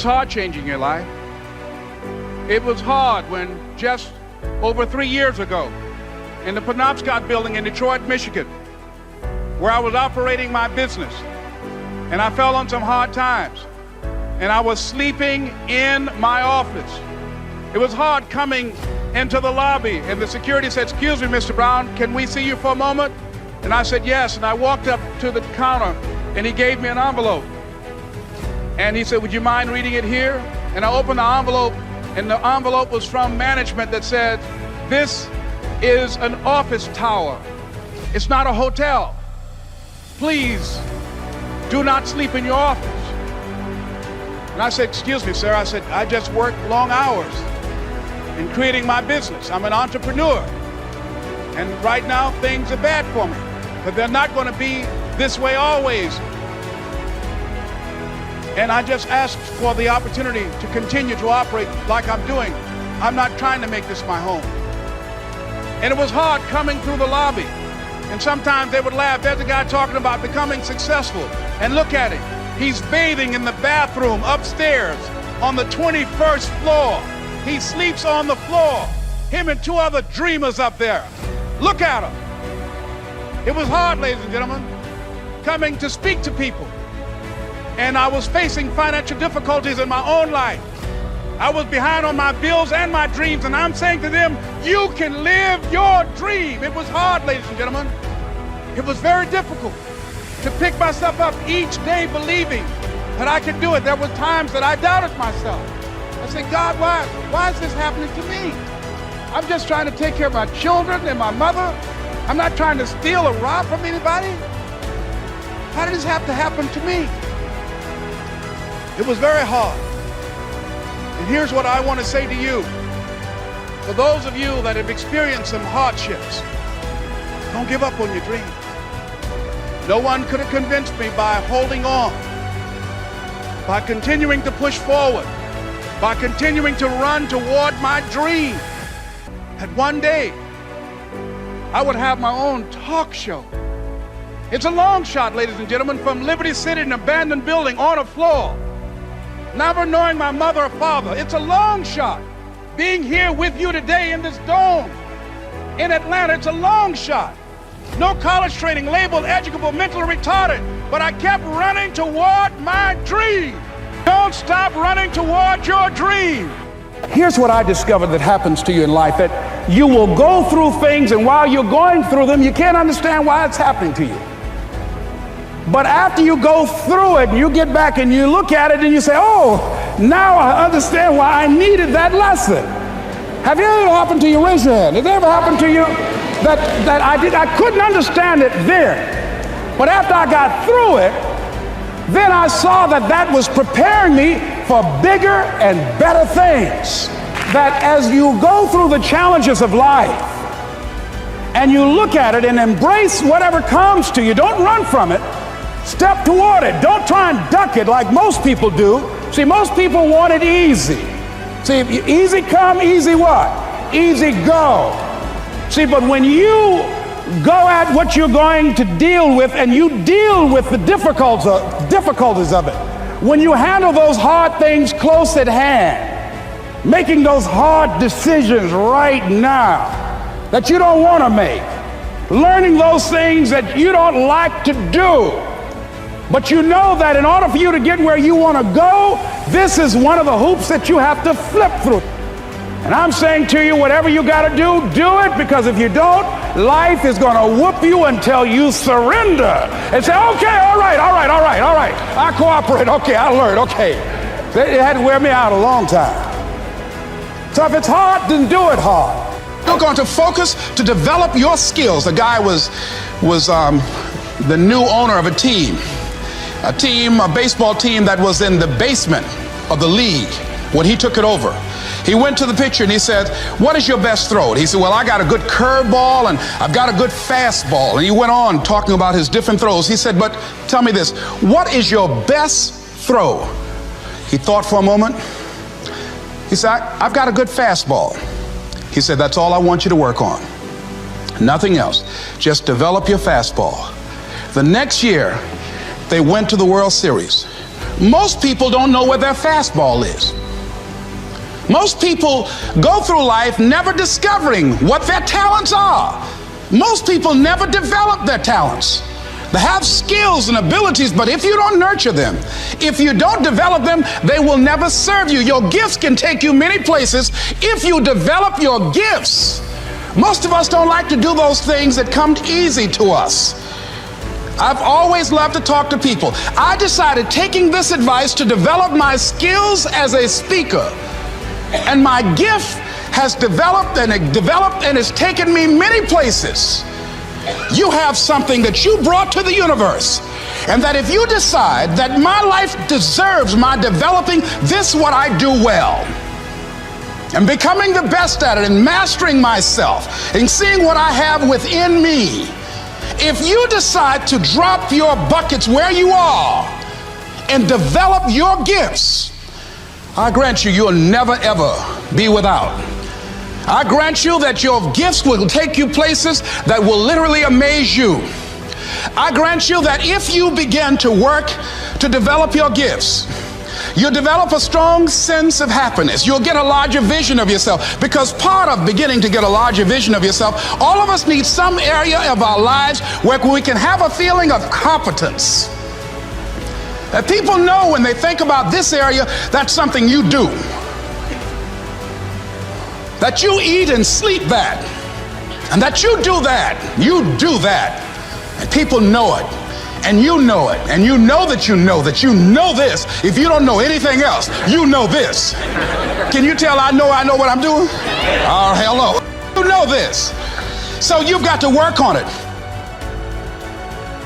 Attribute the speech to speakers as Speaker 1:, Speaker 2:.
Speaker 1: It's hard changing your life. It was hard when just over 3 years ago, in the Penobscot building in Detroit, Michigan, where I was operating my business, and I fell on some hard times, and I was sleeping in my office. It was hard coming into the lobby, and the security said, "Excuse me, Mr. Brown, can we see you for a moment?" And I said, "Yes," and I walked up to the counter, and he gave me an envelope. And he said, "Would you mind reading it here?" And I opened the envelope, and the envelope was from management that said, "This is an office tower. It's not a hotel. Please do not sleep in your office." And I said, "Excuse me, sir." I said, "I just work long hours in creating my business. I'm an entrepreneur. And right now things are bad for me, but they're not going to be this way always. And I just asked for the opportunity to continue to operate like I'm doing. I'm not trying to make this my home." And it was hard coming through the lobby. And sometimes they would laugh. There's a guy talking about becoming successful. And look at him. He's bathing in the bathroom upstairs on the 21st floor. He sleeps on the floor. Him and 2 other dreamers up there. Look at him. It was hard, ladies and gentlemen, coming to speak to people. And I was facing financial difficulties in my own life. I was behind on my bills and my dreams, and I'm saying to them, you can live your dream. It was hard, ladies and gentlemen. It was very difficult to pick myself up each day believing that I could do it. There were times that I doubted myself. I said, "God, why is this happening to me? I'm just trying to take care of my children and my mother. I'm not trying to steal or rob from anybody. How did this have to happen to me?" It was very hard. And here's what I want to say to you. For those of you that have experienced some hardships, don't give up on your dream. No one could have convinced me by holding on, by continuing to push forward, by continuing to run toward my dream, that one day I would have my own talk show. It's a long shot, ladies and gentlemen, from Liberty City, an abandoned building on a floor, never knowing my mother or father. It's a long shot. Being here with you today in this dome in Atlanta, it's a long shot. No college training, labeled educable, mentally retarded, but I kept running toward my dream. Don't stop running toward your dream. Here's what I discovered that happens to you in life, that you will go through things, and while you're going through them, you can't understand why it's happening to you. But after you go through it, you get back and you look at it and you say, "Oh, now I understand why I needed that lesson." Have you ever happened to you? Raise your hand. Has it ever happened to you that I couldn't understand it then, but after I got through it, then I saw that was preparing me for bigger and better things. That as you go through the challenges of life and you look at it and embrace whatever comes to you, don't run from it. Step toward it. Don't try and duck it like most people do. See, most people want it easy. See, easy come, easy what? Easy go. See, but when you go at what you're going to deal with and you deal with the difficulties of it, when you handle those hard things close at hand, making those hard decisions right now that you don't want to make, learning those things that you don't like to do, but you know that in order for you to get where you want to go, this is one of the hoops that you have to flip through. And I'm saying to you, whatever you got to do, do it, because if you don't, life is going to whoop you until you surrender and say, "Okay, all right, I cooperate, okay, I learned, okay." It had to wear me out a long time. So if it's hard, then do it hard. You're going to focus to develop your skills. The guy was the new owner of a baseball team that was in the basement of the league when he took it over. He went to the pitcher and he said, "What is your best throw?" He said, "Well, I got a good curveball and I've got a good fastball." And he went on talking about his different throws. He said, "But tell me this, what is your best throw?" He thought for a moment. He said, "I've got a good fastball." He said, "That's all I want you to work on. Nothing else. Just develop your fastball." The next year, they went to the World Series. Most people don't know where their fastball is. Most people go through life never discovering what their talents are. Most people never develop their talents. They have skills and abilities, but if you don't nurture them, if you don't develop them, they will never serve you. Your gifts can take you many places if you develop your gifts. Most of us don't like to do those things that come easy to us. I've always loved to talk to people. I decided, taking this advice, to develop my skills as a speaker. And my gift has developed and it's taken me many places. You have something that you brought to the universe, and that if you decide that my life deserves my developing this, what I do well, and becoming the best at it, and mastering myself, and seeing what I have within me, if you decide to drop your buckets where you are and develop your gifts, I grant you, you'll never ever be without. I grant you that your gifts will take you places that will literally amaze you. I grant you that if you begin to work to develop your gifts, you'll develop a strong sense of happiness. You'll get a larger vision of yourself, because part of beginning to get a larger vision of yourself, all of us need some area of our lives where we can have a feeling of competence. That people know when they think about this area, that's something you do. That you eat and sleep that, and that you do that, and people know it, and you know it, and you know that you know this. If you don't know anything else, you know this. Can you tell I know what I'm doing? Oh, hell no. You know this. So you've got to work on it.